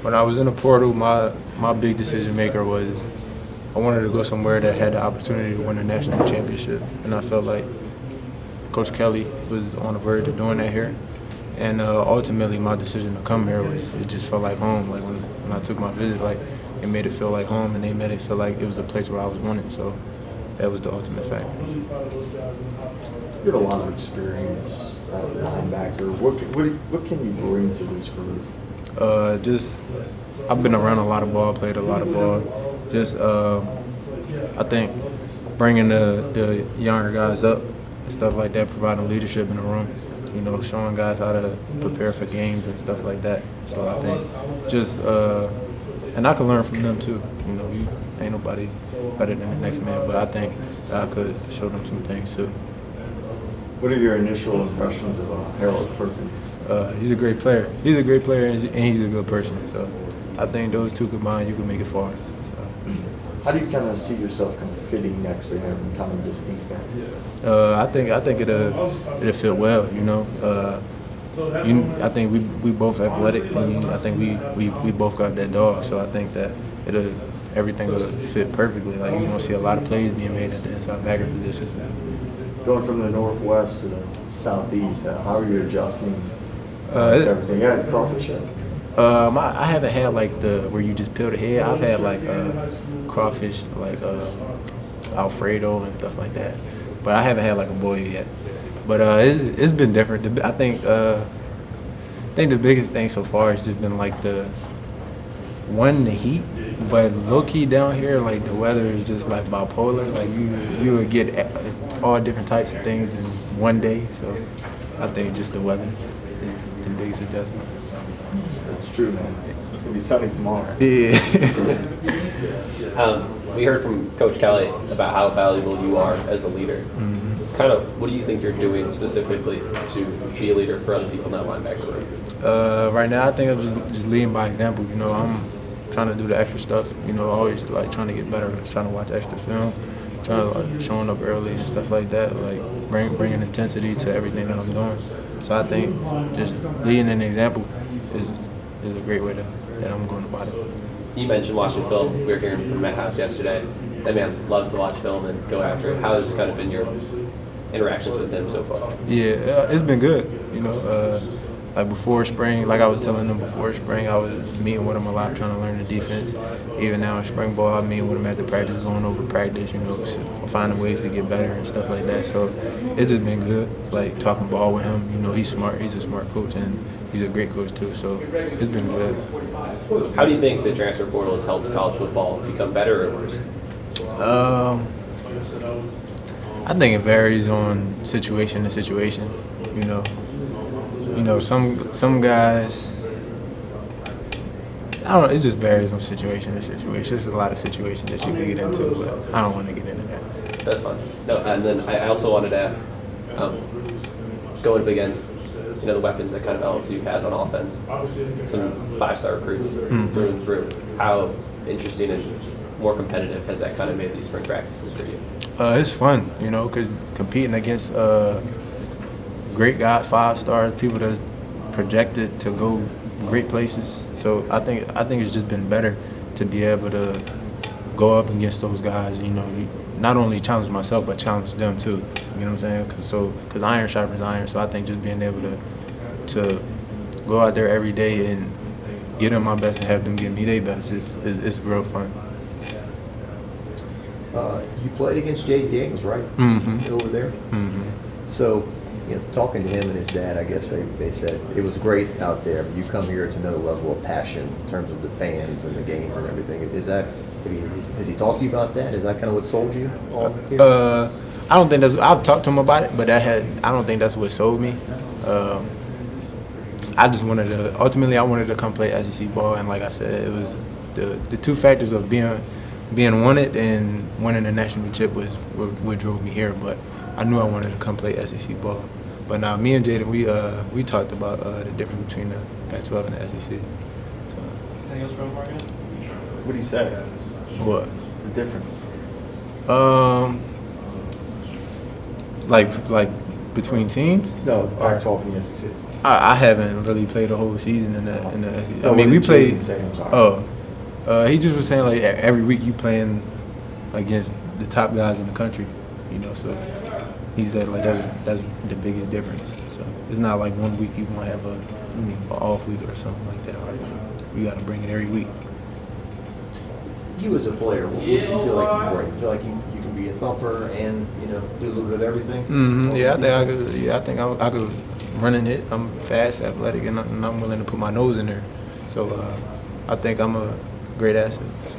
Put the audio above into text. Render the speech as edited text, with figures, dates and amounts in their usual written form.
When I was in the portal, my big decision maker was I wanted to go somewhere that had the opportunity to win a national championship, and I felt like Coach Kelly was on the verge of doing that here. And ultimately, my decision to come here it just felt like home. Like when I took my visit, like it made it feel like home, and they made it feel like it was a place where I was wanted. So that was the ultimate factor. You have a lot of experience at linebacker. What can you bring to this group? I've been around a lot of ball, played a lot of ball. I think bringing the younger guys up and stuff like that, providing leadership in the room, showing guys how to prepare for games and stuff like that. So I think and I can learn from them too. You ain't nobody better than the next man, but I think I could show them some things too. What are your initial impressions of Harold Perkins? He's a great player. He's a great player, and he's a good person. So I think those two combined, you can make it far. So. How do you kind of see yourself kind of fitting next to him in kind of this defense? I think it'll fit well. I think we both athletic. I think we both got that dog. So I think that everything will fit perfectly. Like you're gonna see a lot of plays being made at the inside backer position. Going from the northwest to the southeast, how are you adjusting to everything? You had crawfish yet? I haven't had like where you just peel the head. I've had like crawfish, like Alfredo and stuff like that. But I haven't had like a boil yet. But it's been different. I think the biggest thing so far has just been like the heat. But low key down here, like the weather is just like bipolar. Like you would get all different types of things in one day. So I think just the weather is the biggest adjustment. That's true, man. It's gonna be sunny tomorrow. Yeah. We heard from Coach Kelly about how valuable you are as a leader. Mm-hmm. Kind of, what do you think you're doing specifically to be a leader for other people in that linebacker room? Right now, I think I'm just leading by example. I'm trying to do the extra stuff. Always like trying to get better, trying to watch extra film, trying to like showing up early and stuff like that. Like bringing intensity to everything that I'm doing. So I think just leading an example is a great way that I'm going about it. You mentioned watching film. We were hearing from Matt House yesterday. That man loves to watch film and go after it. How has kind of been your interactions with him so far? Yeah, it's been good. Like before spring, like I was telling them before spring, I was meeting with him a lot, trying to learn the defense. Even now in spring ball, I meet with him at the practice, going over practice, finding ways to get better and stuff like that. So it's just been good, like talking ball with him. He's smart. He's a smart coach, and he's a great coach too. So it's been good. How do you think the transfer portal has helped college football become better or worse? I think it varies on situation to situation. Some guys, I don't know, it just varies on situation to situation. There's a lot of situations that you can get into, but I don't want to get into that. That's fine. No, and then I also wanted to ask, going up against the weapons that kind of LSU has on offense, some 5-star recruits through and through, how interesting and more competitive has that kind of made these spring practices for you? It's fun, because competing against great guys, 5 stars, people that's projected to go great places. So I think it's just been better to be able to go up against those guys. Not only challenge myself, but challenge them too. You know what I'm saying? Because iron sharpens iron. So I think just being able to go out there every day and give them my best and have them give me their best is real fun. You played against Jay Daniels, right? Mm-hmm. Over there. Mm-hmm. So, talking to him and his dad, I guess they said it was great out there, but you come here, it's another level of passion in terms of the fans and the games and everything. Has he talked to you about that? Is that kind of what sold you? I don't think I've talked to him about it, but I don't think that's what sold me. I just ultimately I wanted to come play SEC ball, and like I said, it was the two factors of being wanted and winning a national chip was what drove me here. But I knew I wanted to come play SEC ball. But now me and Jaden, we talked about the difference between the Pac-12 and the SEC. So. Anything else from Morgan? What do you say? What? The difference? Like between teams? No, Pac-12 and the SEC. I haven't really played the whole season in the SEC. Oh, I mean, what we did played. Jaden say? I'm sorry. He just was saying like every week you playing against the top guys in the country, you know. So he said like that's the biggest difference. So it's not like one week you might have a off week or something like that. Like, you got to bring it every week. You as a player, what do you feel like you bring? You feel like you can be a thumper and do a little bit of everything? Yeah, I think I could run in it. I'm fast, athletic, and I'm willing to put my nose in there. So I think I'm a great asset. So.